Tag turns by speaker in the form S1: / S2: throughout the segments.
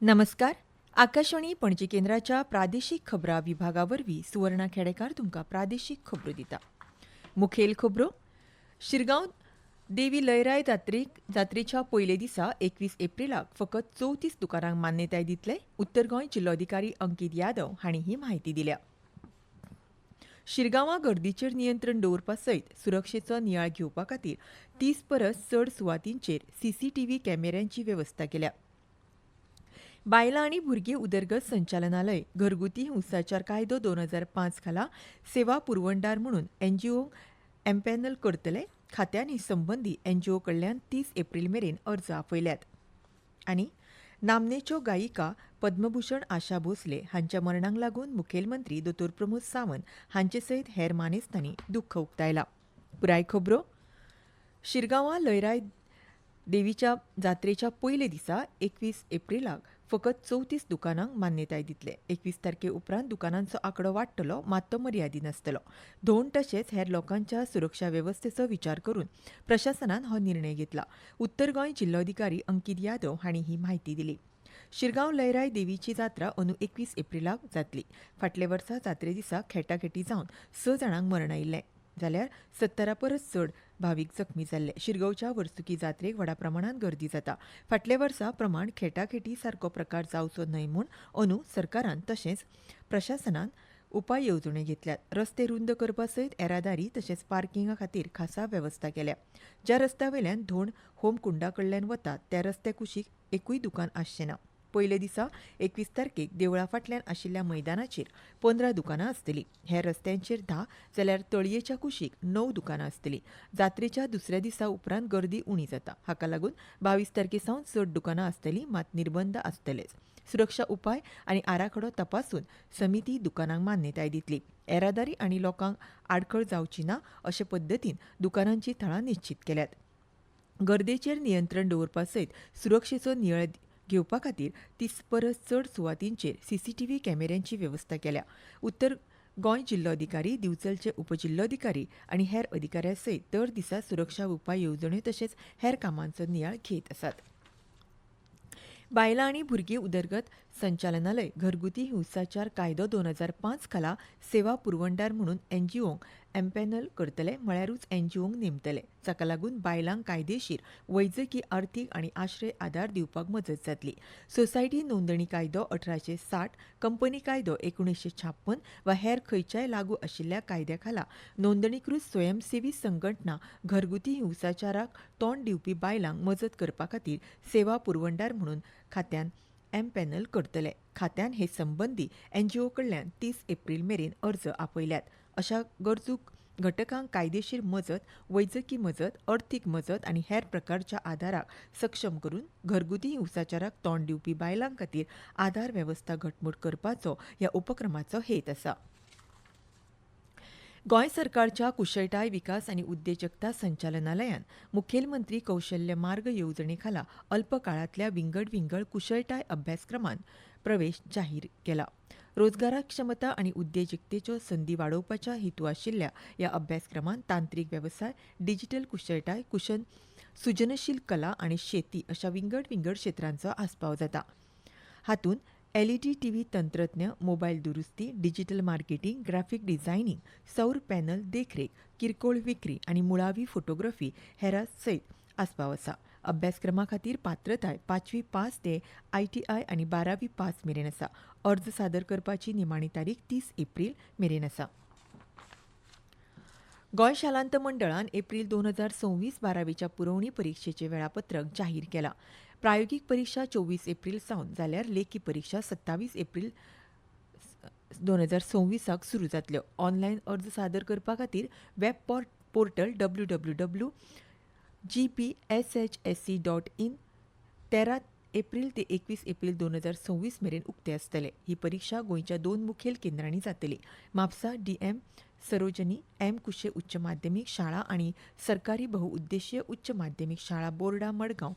S1: नमस्कार. आकाशवाणी पणजी केंद्राच्या प्रादेशीक खबरां विभागावरवीं सुवर्णा खेडेकार तुमकां प्रादेशीक खबरो दिता. मुखेल खबरो. शिरगांव देवी लयराय जात्रेच्या पयले दिसा 21 एप्रिलाक फकत 34 दुकानांक मान्यताय दितले. उत्तर गोंय जिल्लोधिकारी अंकीत यादव हांणी ही म्हायती दिल्या. शिरगांवां गर्दीचेर नियंत्रण दवरपा सयत सुरक्षेचो नियाळ घेवपा खातीर 30 परस चड सुवातींचेर सीसीटीव्ही कॅमेऱ्यांची वेवस्था केल्या. बायलां आनी भुरगीं उदरगत संचालनालय घरगुती हिंसाचार कायदो 2005 खाला सेवा पुरवणदार म्हणून एनजीओक एम्पॅनल करतले. खात्यान हे संबंदी एनजीओ कडल्यान 30 एप्रील मेरेन अर्ज आपयल्यात. आनी नामनेच्यो गायिका पद्मभूषण आशा भोसले हांच्या मरणाक लागून मुखेलमंत्री दोतोर प्रमोद सावंत हांचे सयत हेर मानेस्तांनी दुख्ख उक्तायला. पुराय खबरो. शिरगांवां लयराय देवीच्या जात्रेच्या पयले दिसा 21 एप्रिलाक फकत 34 दुकानांक मान्यताय दितले. 21 तारखे उपरांत दुकानांचो आंकडो वाडटलो, मात तो मर्यादीत आसतलो. धोंड तशेंच हेर लोकांच्या सुरक्षा वेवस्थेचो विचार करून प्रशासनान हो निर्णय घेतला. उत्तर गोंय जिल्लोधिकारी अंकीत यादव हांणी ही म्हायती दिली. शिरगांव लयराय देवीची जात्रा अंदू 21 एप्रिलाक जातली. फाटले वर्सा जात्रे दिसा खेटाखेटी जावन 6 जाणांक मरण आयिल्लें. जाल्यार 70 परस चड भावीक जखमी जाल्ले. शिरगांवच्या वर्सुकी जात्रेक व्हडा प्रमाणात गर्दी जाता. फाटले वर्सा प्रमाण खेटाखेटी सारको प्रकार जावचो न्हय म्हूण अंदू सरकारान तशेंच प्रशासनान उपाय येवजण्यो घेतल्यात. रस्ते रुंद करपा सयत येरादारी तशेंच पार्किंगा खातीर खासा वेवस्था केल्या. ज्या रस्त्यावयल्यान धोंड होमकुंडा कडल्यान वतात त्या रस्त्या कुशीक एकूय दुकान आसचें ना. पयले दिसा 21 तारखेक देवळा फाटल्यान आशिल्ल्या मैदानाचेर 15 दुकानां आसतलीं. हेर रस्त्यांचेर 10 जाल्यार तळयेच्या कुशीक 9 दुकानां आसतलीं. जात्रेच्या दुसऱ्या दिसा उपरांत गर्दी उणी जाता. हाका लागून 22 तारखे सावन चड दुकानां आसतलीं, मात निर्बंध आसतलेच. सुरक्षा उपाय आनी आराखडो तपासून समिती दुकानांक मान्यताय दितली. येरादारी आनी लोकांक आडखळ जावची ना अशे पद्दतीन दुकानांची थळां निश्चित केल्यात. गर्देचेर नियंत्रण दवरपा सयत सुरक्षेचो नियाळ घेवपा खातीर 30 परस चड सुवातींचेर सीसीटीव्ही कॅमेऱ्यांची वेवस्था केल्या. उत्तर गोंय जिल्लोधिकारी, दिवचलचे उपजिल्लोधिकारी आनी हेर अधिकाऱ्यां सयत दर दिसा सुरक्षा उपाय येवजण्यो तशेंच हेर कामांचो नियाळ घेत आसात. बायलां आनी भुरगीं उदरगत संचालनालय घरगुती हिंसाचार कायदो 2005 खाला सेवा पुरवणदार म्हणून एनजीओक एम्पॅनल करतले, म्हळ्यारूच एनजीओक नेमतले. जाका लागून बायलांक कायदेशीर वैजकी, आर्थीक आनी आश्रय आदार दिवपाक मजत जातली. सोसायटी नोंदणी कायदो 1860, कंपनी कायदो 1956 वा हेर खंयच्याय लागू आशिल्ल्या कायद्या खाला नोंदणीकृत स्वयंसेवी संघटना घरगुती हिंसाचाराक तोंड दिवपी बायलांक मजत करपा खातीर सेवा पुरवणदार म्हणून खात्यान एम्पॅनल करतले. खात्यान हे संबंदी एनजीओ कडल्यान 30 एप्रील मेरेन अर्ज आपयल्यात. अशा गरजूक घटकांक कायदेशीर मजत, वैजकी मजत, अर्थीक मजत आनी हेर प्रकारच्या आदाराक सक्षम करून घरगुती हिंसाचाराक तोंड दिवपी बायलां खातीर आदार वेवस्था घटमूट करपाचो ह्या उपक्रमाचो हेत आसा. गोंय सरकारच्या कुशळटाय विकास आनी उद्देजकता संचालनालयान मुखेलमंत्री कौशल्य मार्ग येवजणे खाला अल्प काळांतल्या विंगड कुशळटाय अभ्यासक्रमांत प्रवेश जाहीर केला. रोजगारक्षमता आनी उद्देजकतेच्यो संदी वाडोवपाच्या हेतू आशिल्ल्या ह्या अभ्यासक्रमांत तांत्रीक वेवसाय, डिजिटल कुशळटाय, सुजनशील कला आनी शेती अशा विंगड क्षेत्रांचो आस्पाव जाता. हातूंत एलईडी टीव्ही तंत्रज्ञ, मोबायल दुरुस्ती, डिजिटल मार्केटिंग, ग्राफीक डिझायनिंग, सौर पॅनल देखरेख, किरकोळ विक्री आनी मुळावी फोटोग्राफी हेरां सयत आस्पाव आसा. अभ्यासक्रमा खातीर पात्रताय 5वी पास ते ITI आनी 12वी पास मेरेन आसा. अर्ज सादर करपाची निमाणी तारीख 30 एप्रील मेरेन आसा. गोंय शालांत मंडळान एप्रील 2026-12च्या पुरवणी परीक्षेचें वेळापत्रक जाहीर केलां. प्रायोगीक परीक्षा 24 एप्रील सावन जाल्यार लेखी परीक्षा 27 एप्रील 2026 सुरू जातल्यो. ऑनलायन अर्ज सादर करपा खातीर वेब पोर्टल www.gpshse.in 13 एप्रील ते 21 एप्रील 2026 मेरेन उक्ते आसतले. ही परीक्षा गोंयच्या 2 मुखेल केंद्रांनी जातली. Mapusa DM Sarojini M. कुशे उच्च माध्यमीक शाळा आनी सरकारी बहुउद्देशीय उच्च माध्यमीक शाळा बोर्डा मडगांव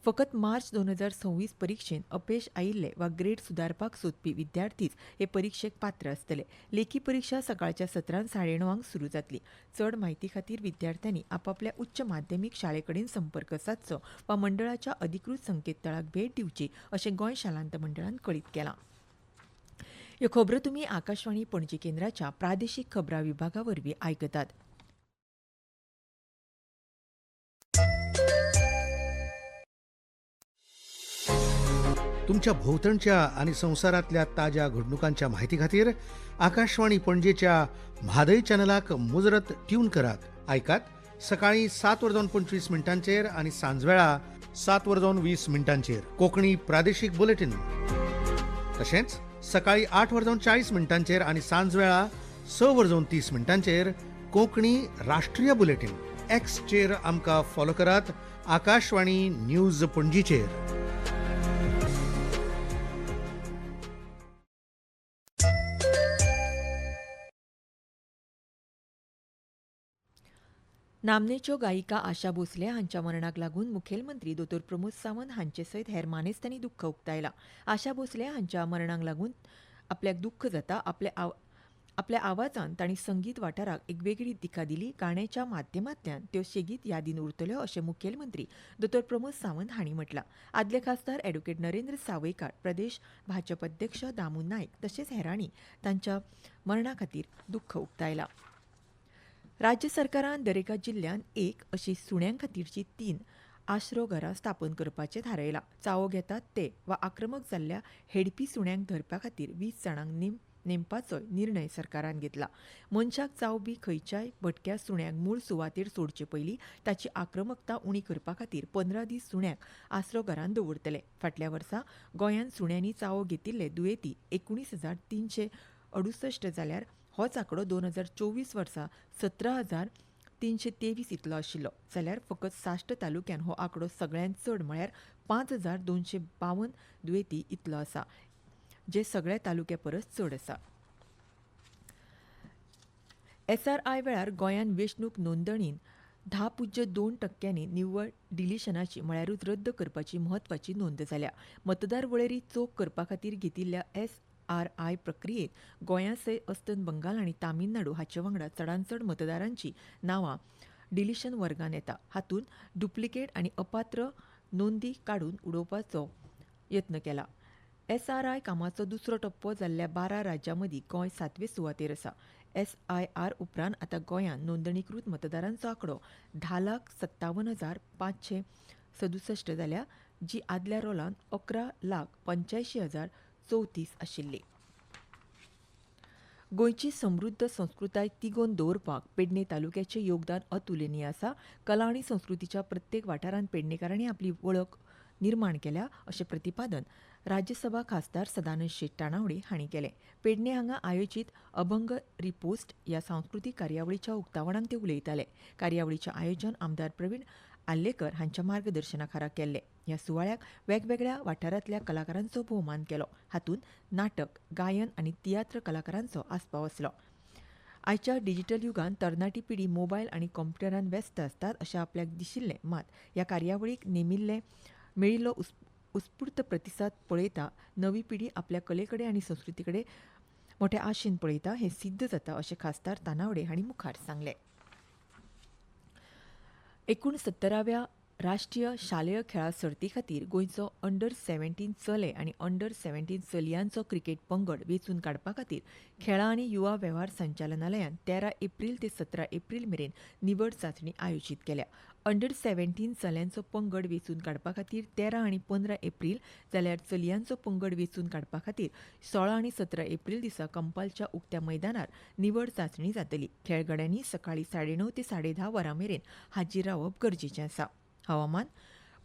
S1: फकत मार्च 2026 परीक्षेत अपयश आयिल्ले वा ग्रेड सुदारपाक सोदपी विद्यार्थीच हे परीक्षेक पात्र आसतले. लेखी परीक्षा सकाळच्या सत्रांत 9:30 सुरू जातली. चड म्हायती खातीर विद्यार्थ्यांनी आपापल्या उच्च माध्यमीक शाळेकडेन संपर्क सादचो वा मंडळाच्या अधिकृत संकेतथळाक भेट दिवची अशें गोंय शालांत मंडळान कळीत केलां. ह्यो खबरो तुमी आकाशवाणी पणजी केंद्राच्या प्रादेशीक खबरां विभागा वरवीं आयकतात.
S2: तुमच्या भोवतणच्या आणि संवसारातल्या ताज्या घडणुकांच्या म्हायती खातीर आकाशवाणी पणजेच्या म्हादय चॅनलाक मुजरत ट्यून करात. ऐकात सकाळी 7:25 आणि सांजवेळा 7:20 कोंकणी प्रादेशीक बुलेटिन. तशेंच सकाळी 8:40 आणि सांजवेळा 6:30 कोंकणी राष्ट्रीय बुलेटिन. एक्सचेर आमकां फॉलो करात. आकाशवाणी न्यूज पणजीचेर.
S1: नामनेच्यो गायिका आशा भोसले हांच्या मरणाक लागून मुखेलमंत्री दोतोर प्रमोद सावंत हांचे सयत हेर मानेस्तांनी दुख्ख उक्तायलां. आशा भोसले हांच्या मरणाक लागून आपल्याक दुख्ख जाता. आपल्या आवाजान तांणी संगीत वाठाराक एक वेगळी दिका दिली. गाण्याच्या माध्यमांतल्यान त्यो सेगीत यादीन उरतल्यो अशें मुखेलमंत्री दोतोर प्रमोद सावंत हांणी म्हटलां. आदले खासदार ॲडव्होकेट नरेंद्र सावयकार, प्रदेश भाजप अध्यक्ष दामू नायक तशेंच हेरांनी तांच्या मरणा खातीर दुख्ख उक्तायलां. राज्य सरकारान दरेका जिल्ह्यान एक अशी सुण्यांक खातीरची 3 आश्रो घरां स्थापन करपाचें थारायलां. चावो घेतात ते वा आक्रमक जाल्ल्या हेडपी सुण्यांक धरपा खातीर 20 जाणांक नेमपाचोय निर्णय सरकारान घेतला. मनशाक चावपी खंयच्याय भटक्या सुण्यांक मूळ सुवातेर सोडचे पयलीं ताची आक्रमकता उणी करपा खातीर 15 दीस सुण्यांक आसरो घरांत दवरतले. फाटल्या वर्सा गोंयांत सुण्यांनी चावो घेतिल्ले दुयेंती 19,368 जाल्यार होच आंकडो 2024 वर्सा 17,323 इतलो आशिल्लो. जाल्यार फकत साश्ट तालुक्यान हो आंकडो सगळ्यांत चड म्हळ्यार 5,252 दुयेंती इतलो आसा, जे सगळ्या तालुक्या परस चड आसा. SRI वेळार गोंयांत वेंचणूक नोंदणीन 10.2% निव्वळ डिलिशनाची म्हळ्यारूच रद्द करपाची म्हत्वाची नोंद जाल्या. मतदार वळेरी चोख करपा खातीर घेतिल्ल्या SRI प्रक्रियेत गोंयासय अस्तंत बंगाल आनी तामिळनाडू हाचे वांगडा चडांत चड मतदारांची नांवां डिलिशन वर्गांत येता. हातूंत डुप्लिकेट आनी अपात्र नोंदी काडून उडोवपाचो यत्न केला. SRI कामाचो दुसरो टप्पो जाल्ल्या 12 राज्यां मदीं गोंय 7वे सुवातेर आसा. SIR उपरांत आतां गोंयांत नोंदणीकृत मतदारांचो आंकडो 10,57,567 जाल्या, जी आदल्या रोलांत 11,85,034 आशिल्ली. गोंयची समृद्ध संस्कृताय तिगोवन दवरपाक पेडणे तालुक्याचें योगदान अतुलनीय आसा. कला आनी संस्कृतीच्या प्रत्येक वाठारांत पेडणेकारांनी आपली वळख निर्माण केल्या अशें प्रतिपादन राज्यसभा खासदार सदानंद शेट टाणावडे हांणी केलें. पेडणे हांगा आयोजीत अभंग रिपोस्ट ह्या सांस्कृतीक कार्यावळीच्या उक्तावणाक ते उलयताले. कार्यावळीचें आयोजन आमदार प्रवीण आल्लेकर हांच्या मार्गदर्शनाखाला केल्लें. ह्या सुवाळ्याक वेगवेगळ्या वाठारांतल्या कलाकारांचो भोवमान केलो. हातूंत नाटक, गायन आनी तियात्र कलाकारांचो आस्पाव आसलो. आयच्या डिजिटल युगांत तरणाटी पिढी मोबायल आनी कॉम्प्युटरान व्यस्त आसतात अशें आपल्याक दिशिल्लें. मात ह्या कार्यावळीक मेळिल्लो उत्स्फूर्त प्रतिसाद पळयता नवी पिढी आपल्या कलेकडेन आनी संस्कृतीकडे मोठ्या आशेन पळयता हें सिद्ध जाता अशें खासदार तानावडे हांणी मुखार सांगलें. 69व्या राष्ट्रीय शालेय खेळा सर्ती खातीर गोंयचो अंडर-17 चले आनी अंडर-17 चलयांचो क्रिकेट पंगड वेंचून काडपा खातीर खेळां आनी युवा वेव्हार संचालनालयान 13 एप्रील ते 17 एप्रील मेरेन निवड चांचणी आयोजीत केल्या. अंडर-17 चल्यांचो पंगड वेंचून काडपा खातीर 13 आनी 15 एप्रील जाल्यार चलयांचो पंगड वेंचून काडपा खातीर 16 आनी 17 एप्रील दिसा कंपालच्या उक्त्या मैदानार निवड चांचणी जातली. खेळगड्यांनी सकाळीं 9:30 ते 10:30 वरां मेरेन हाजीर रावप गरजेचें आसा. हवामान.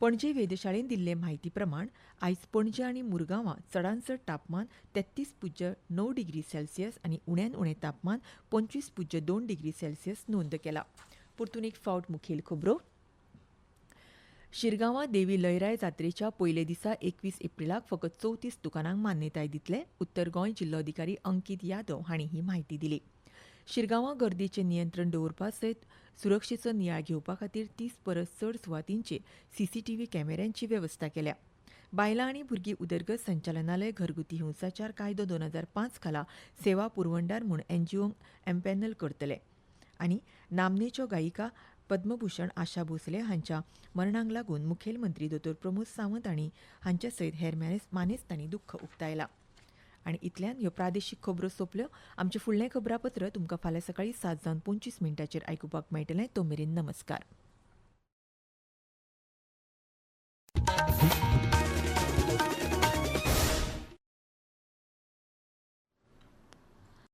S1: पणजे वेधशाळेन दिल्ले म्हायती प्रमाण आयज पणजे आनी मुरगांवां चडांत चड तापमान 33.9 डिग्री सेल्सियस आनी उण्यांत उणें तापमान 25.2 डिग्री सेल्सियस नोंद केलां. परतून एक फावट मुखेल खबरो. शिरगांवां देवी लयराय जात्रेच्या पयले दिसा 21 एप्रिलाक फकत 34 दुकानांक मान्यताय दितले. उत्तर गोंय जिल्लोधिकारी अंकीत यादव हांणी ही म्हायती दिली. शिरगांवां गर्दीचें नियंत्रण दवरपा सयत सुरक्षेचो नियाळ घेवपा खातीर 30 परस चड सुवातींचेर सीसीटीव्ही कॅमेऱ्यांची वेवस्था केल्या. बायलां आनी भुरगीं उदरगत संचालनालय घरगुती हिंसाचार कायदो 2005 खाला सेवा पुरवणदार म्हूण एनजीओंक एम्पॅनल करतले. आनी नामनेच्यो गायिका पद्मभूषण आशा भोसले हांच्या मरणाक लागून मुखेलमंत्री दोतोर प्रमोद सावंत आनी हांचे सयत हेर मानेस्तांनी दुख्ख उक्तायलां. आनी इतल्यान ह्यो प्रादेशीक खबरो सोंपल्यो. आमचें फुडलें खबरापत्र तुमकां फाल्यां सकाळीं 7:25 आयकुपाक मेळटलें. तो मेरेन नमस्कार.